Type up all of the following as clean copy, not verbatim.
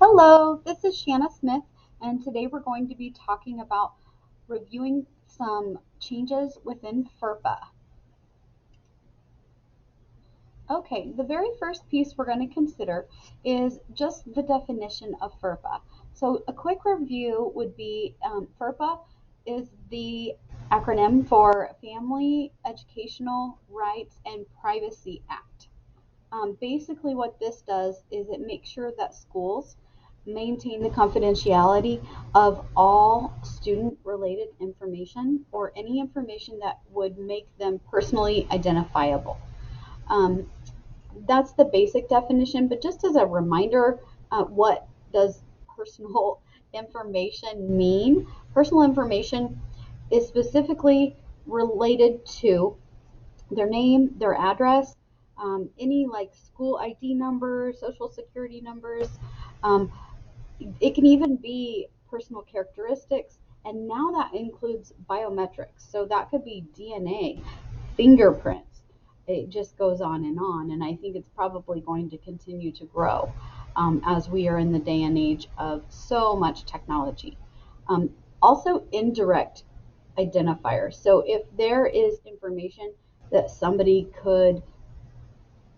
Hello, this is Shanna Smith, and today we're going to be talking about reviewing some changes within FERPA. Okay, the very first piece we're going to consider is just the definition of FERPA. So a quick review would be FERPA is the acronym for Family Educational Rights and Privacy Act. Basically, what this does is it makes sure that schools maintain the confidentiality of all student related information or any information that would make them personally identifiable. Um, that's the basic definition, but just as a reminder, what does personal information mean? Personal information is specifically related to their name, their address, any like school ID numbers, social security numbers. Um, it can even be personal characteristics, and now that includes biometrics. So that could be DNA, fingerprints. It just goes on, and I think it's probably going to continue to grow as we are in the day and age of so much technology. Um, Also, indirect identifiers. So if there is information that somebody could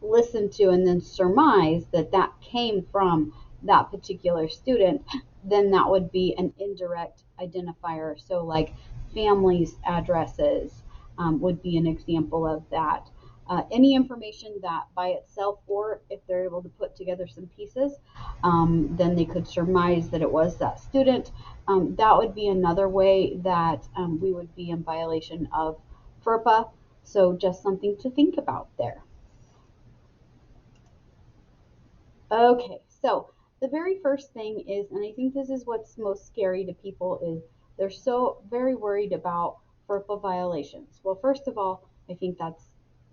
listen to and then surmise that that came from that particular student, then that would be an indirect identifier. So, like families' addresses would be an example of that. Any information that by itself, or if they're able to put together some pieces, then they could surmise that it was that student. That would be another way that we would be in violation of FERPA. So, just something to think about there. Okay, so the very first thing is, and I think this is what's most scary to people, is they're so very worried about FERPA violations. Well, first of all, I think that's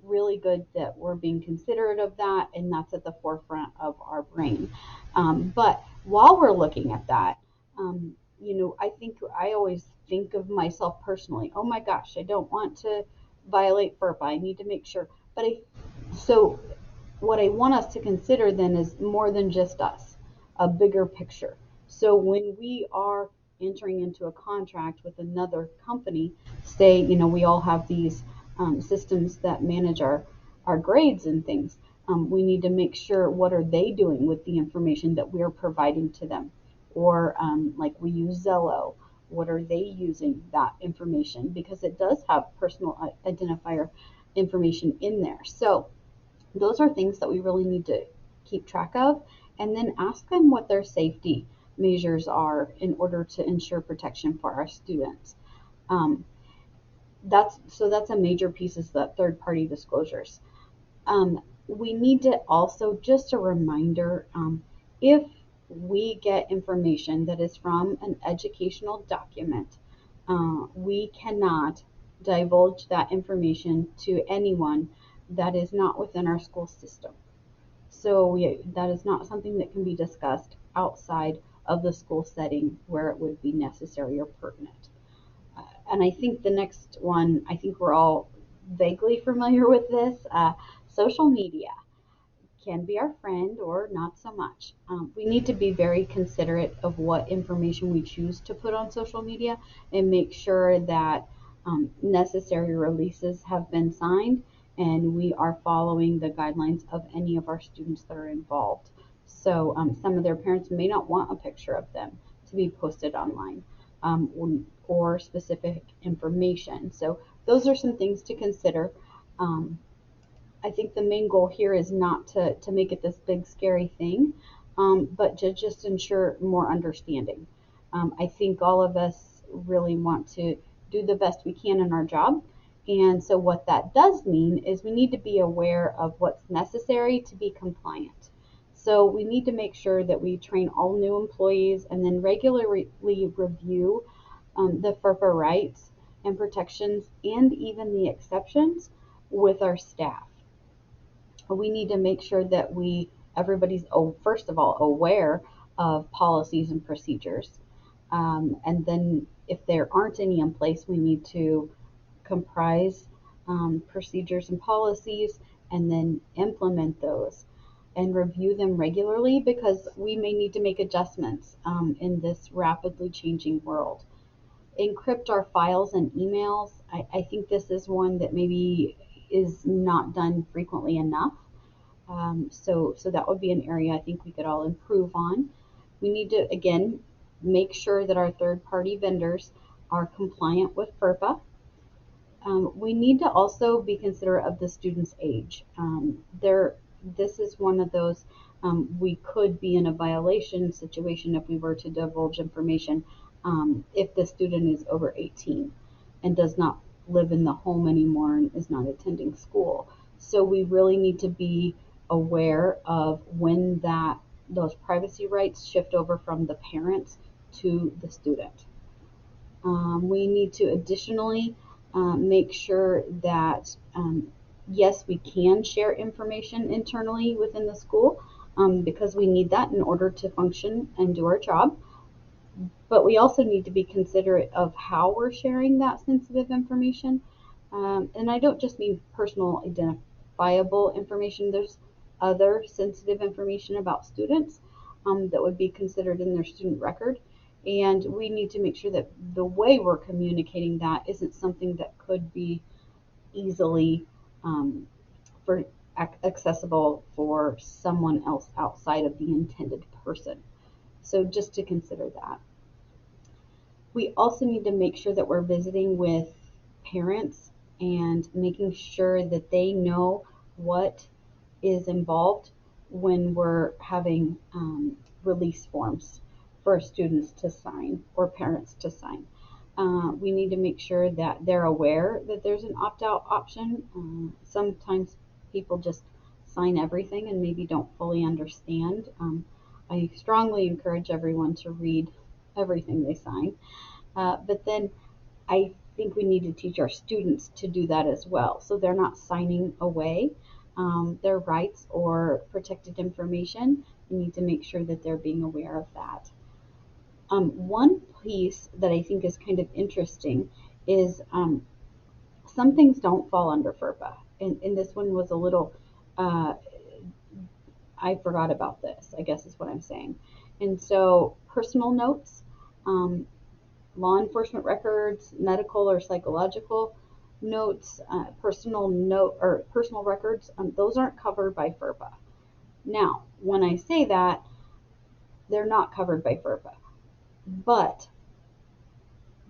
really good that we're being considerate of that, and that's at the forefront of our brain. But while we're looking at that, I think I always think of myself personally. Oh my gosh, I don't want to violate FERPA. I need to make sure. So what I want us to consider then is more than just us, a bigger picture. So when we are entering into a contract with another company, say, we all have these systems that manage our grades and things. We need to make sure what are they doing with the information that we're providing to them. Or like we use Zello, what are they using that information? Because it does have personal identifier information in there. So those are things that we really need to keep track of, and then ask them what their safety measures are in order to ensure protection for our students. Um, that's a major piece is the third party disclosures. We need to also, just a reminder, if we get information that is from an educational document, we cannot divulge that information to anyone that is not within our school system. So that is not something that can be discussed outside of the school setting where it would be necessary or pertinent. And I think the next one, I think we're all vaguely familiar with this. Social media can be our friend or not so much. We need to be very considerate of what information we choose to put on social media and make sure that necessary releases have been signed and we are following the guidelines of any of our students that are involved. So some of their parents may not want a picture of them to be posted online, or specific information. So those are some things to consider. Um, I think the main goal here is not to make it this big scary thing, but to just ensure more understanding. I think all of us really want to do the best we can in our job. And so, what that does mean is we need to be aware of what's necessary to be compliant. So, we need to make sure that we train all new employees and then regularly review the FERPA rights and protections and even the exceptions with our staff. We need to make sure that everybody's, first of all, aware of policies and procedures. And then if there aren't any in place, we need to comprise procedures and policies and then implement those. and review them regularly because we may need to make adjustments in this rapidly changing world. Encrypt our files and emails. I think this is one that maybe is not done frequently enough. So that would be an area I think we could all improve on. We need to, again, make sure that our third party vendors are compliant with FERPA. We need to also be considerate of the student's age. This is one of those, we could be in a violation situation if we were to divulge information if the student is over 18 and does not live in the home anymore and is not attending school. So we really need to be aware of when those privacy rights shift over from the parents to the student. We need to additionally make sure that, yes, we can share information internally within the school because we need that in order to function and do our job. But we also need to be considerate of how we're sharing that sensitive information. And I don't just mean personal identifiable information. There's other sensitive information about students that would be considered in their student record. And we need to make sure that the way we're communicating that isn't something that could be easily um, for accessible for someone else outside of the intended person. So just to consider that. We also need to make sure that we're visiting with parents and making sure that they know what is involved when we're having release forms for students to sign or parents to sign. We need to make sure that they're aware that there's an opt-out option. Sometimes people just sign everything and maybe don't fully understand. I strongly encourage everyone to read everything they sign. But then I think we need to teach our students to do that as well. So they're not signing away their rights or protected information. We need to make sure that they're being aware of that. One piece that I think is kind of interesting is some things don't fall under FERPA. And this one was a little, uh, I forgot about this, I guess is what I'm saying. And so personal notes, um, law enforcement records, medical or psychological notes, personal records, those aren't covered by FERPA. Now, when I say that, they're not covered by FERPA. But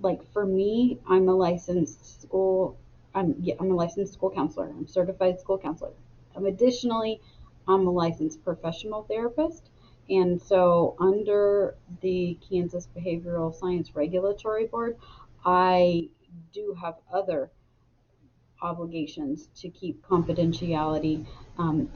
like for me, I'm a licensed school counselor. I'm a certified school counselor. Additionally, I'm a licensed professional therapist. And so under the Kansas Behavioral Science Regulatory Board, I do have other obligations to keep confidentiality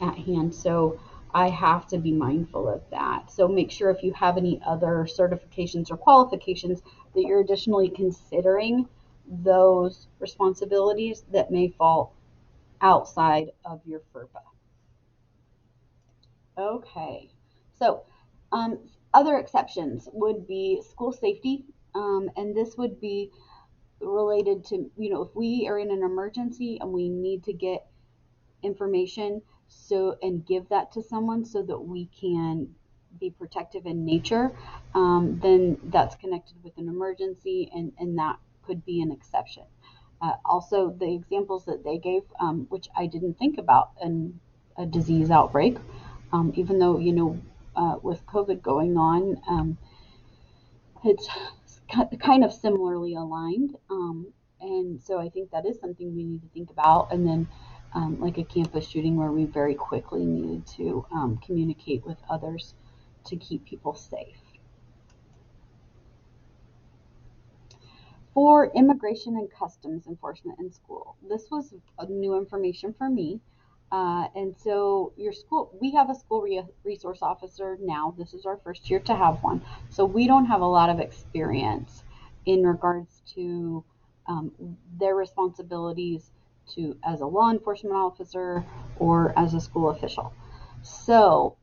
at hand. So I have to be mindful of that. So make sure if you have any other certifications or qualifications that you're additionally considering those responsibilities that may fall outside of your FERPA. Okay, so um, other exceptions would be school safety, and this would be related to, if we are in an emergency and we need to get information and give that to someone so that we can be protective in nature, then that's connected with an emergency, and that could be an exception. Also, the examples that they gave, which I didn't think about in a disease outbreak, even though, with COVID going on, it's kind of similarly aligned. And so I think that is something we need to think about. And then like a campus shooting where we very quickly needed to communicate with others to keep people safe. For immigration and customs enforcement in school, this was new information for me. And so we have a school resource officer now. This is our first year to have one. So we don't have a lot of experience in regards to their responsibilities as a law enforcement officer or as a school official. So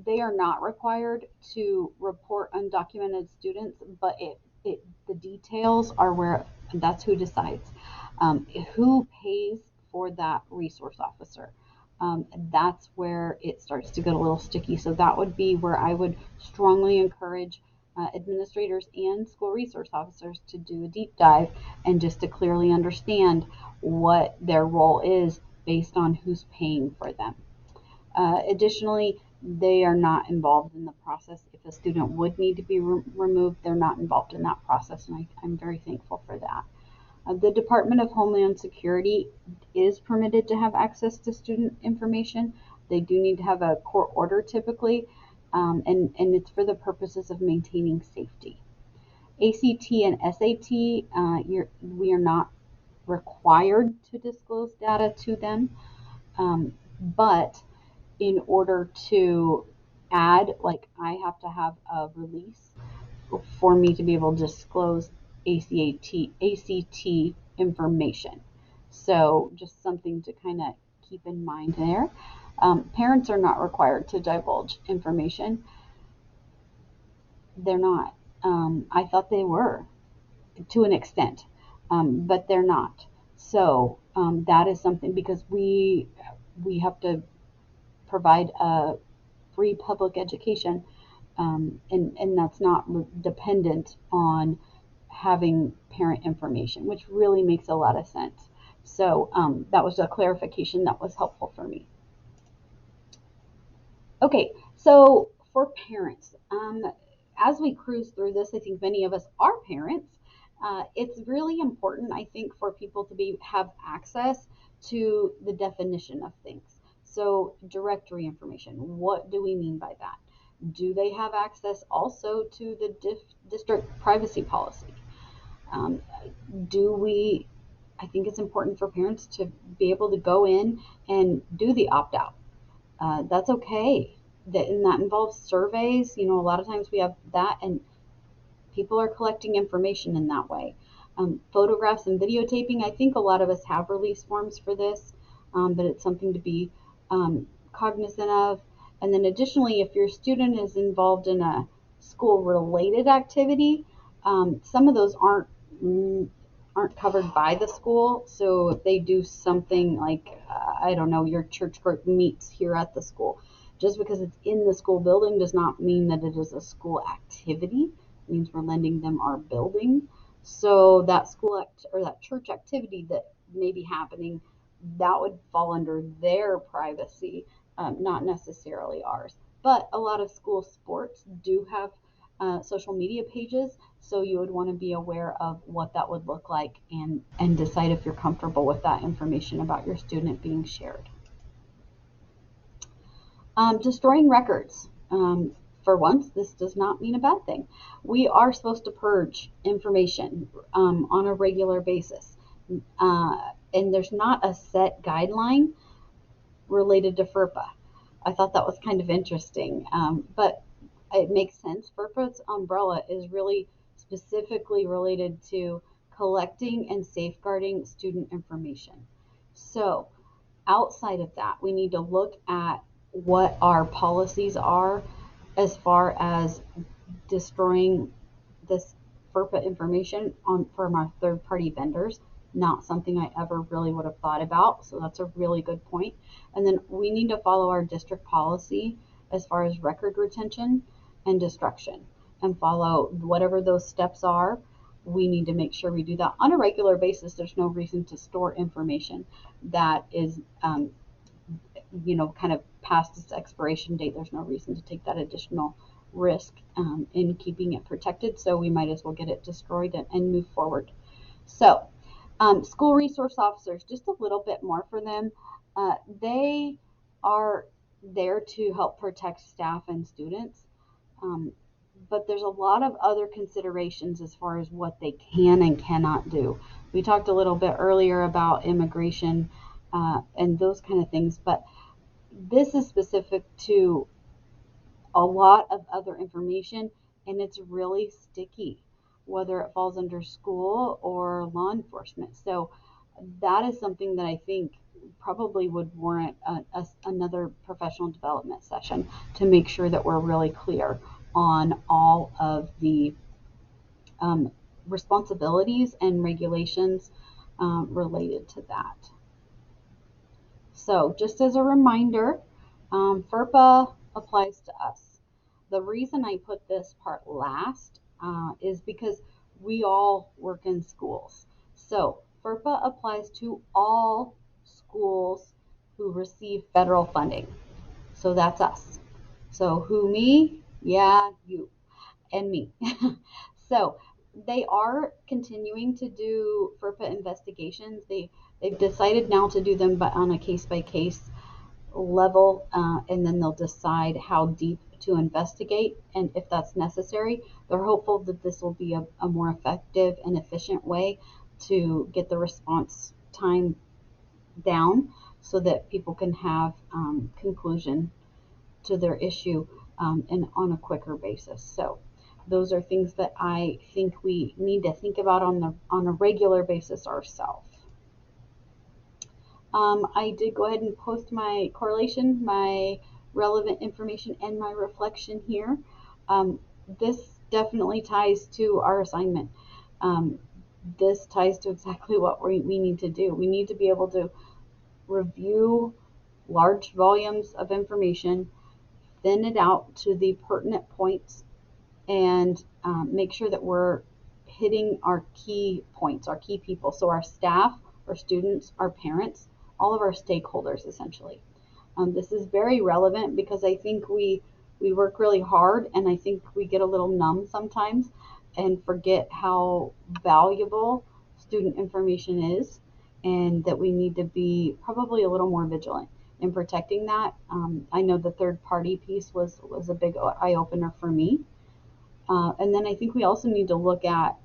they are not required to report undocumented students, but the details are where that's who decides. Who pays for that resource officer? that's where it starts to get a little sticky. So that would be where I would strongly encourage administrators and school resource officers to do a deep dive and just to clearly understand what their role is based on who's paying for them. Additionally, they are not involved in the process. If a student would need to be removed, they're not involved in that process, and I'm very thankful for that. The Department of Homeland Security is permitted to have access to student information. They do need to have a court order typically, and it's for the purposes of maintaining safety. ACT and SAT, we are not required to disclose data to them, but in order to add, like I have to have a release for me to be able to disclose ACT information. So just something to kind of keep in mind there. Parents are not required to divulge information. They're not. I thought they were to an extent, but they're not. So that is something, because we have to provide a free public education, and that's not dependent on having parent information, which really makes a lot of sense. So that was a clarification that was helpful for me. Okay, so for parents, as we cruise through this, I think many of us are parents. It's really important, I think, for people to have access to the definition of things. So directory information, what do we mean by that? Do they have access also to the district privacy policy? Um, I think it's important for parents to be able to go in and do the opt-out. That's okay. And that involves surveys. A lot of times we have that, and people are collecting information in that way. Photographs and videotaping, I think a lot of us have release forms for this, but it's something to be cognizant of. And then additionally, if your student is involved in a school-related activity, some of those aren't covered by the school. So if they do something like, I don't know, your church group meets here at the school, just because it's in the school building does not mean that it is a school activity. It means we're lending them our building. So that or that church activity that may be happening, that would fall under their privacy, not necessarily ours. But a lot of school sports do have social media pages, so you would want to be aware of what that would look like and decide if you're comfortable with that information about your student being shared. Destroying records. For once, this does not mean a bad thing. We are supposed to purge information on a regular basis. And there's not a set guideline related to FERPA. I thought that was kind of interesting, but it makes sense. FERPA's umbrella is really specifically related to collecting and safeguarding student information. So outside of that, we need to look at what our policies are as far as destroying this FERPA information from our third-party vendors. Not something I ever really would have thought about, so that's a really good point. And then we need to follow our district policy as far as record retention and destruction, and follow whatever those steps are. We need to make sure we do that on a regular basis. There's no reason to store information that is kind of past its expiration date. There's no reason to take that additional risk in keeping it protected, so we might as well get it destroyed and move forward. So school resource officers, just a little bit more for them. They are there to help protect staff and students, but there's a lot of other considerations as far as what they can and cannot do. We talked a little bit earlier about immigration and those kind of things, but this is specific to a lot of other information, and it's really sticky, whether it falls under school or law enforcement. So that is something that I think probably would warrant another professional development session to make sure that we're really clear on all of the responsibilities and regulations related to that. So just as a reminder, FERPA applies to us. The reason I put this part last is because we all work in schools. So FERPA applies to all schools who receive federal funding. So that's us. So who, me? Yeah, you and me. So they are continuing to do FERPA investigations. They've decided now to do them, but on a case by case level, and then they'll decide how deep to investigate and if that's necessary. They're hopeful that this will be a more effective and efficient way to get the response time down so that people can have conclusion to their issue and on a quicker basis. So those are things that I think we need to think about on a regular basis ourselves. I did go ahead and post my correlation, my relevant information, and my reflection here. This definitely ties to our assignment. Um, this ties to exactly what we need to do. We need to be able to review large volumes of information, thin it out to the pertinent points, and make sure that we're hitting our key points, our key people. So our staff, our students, our parents, all of our stakeholders essentially. This is very relevant because I think we work really hard, and I think we get a little numb sometimes and forget how valuable student information is, and that we need to be probably a little more vigilant in protecting that. I know the third party piece was a big eye opener for me. And then I think we also need to look at,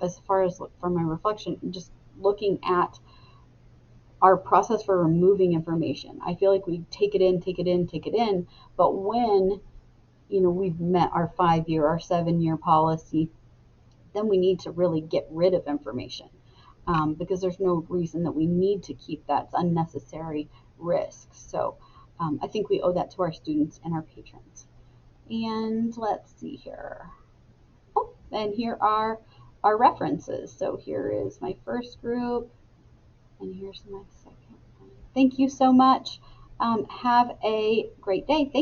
as far as for my reflection, just looking at our process for removing information. I feel like we take it in, take it in, take it in, but when we've met our 5-year, our 7-year policy, then we need to really get rid of information, because there's no reason that we need to keep that. It's unnecessary risk. So I think we owe that to our students and our patrons. And let's see here. Oh, and here are our references. So here is my first group, and here's my second one. Thank you so much. Have a great day. Thank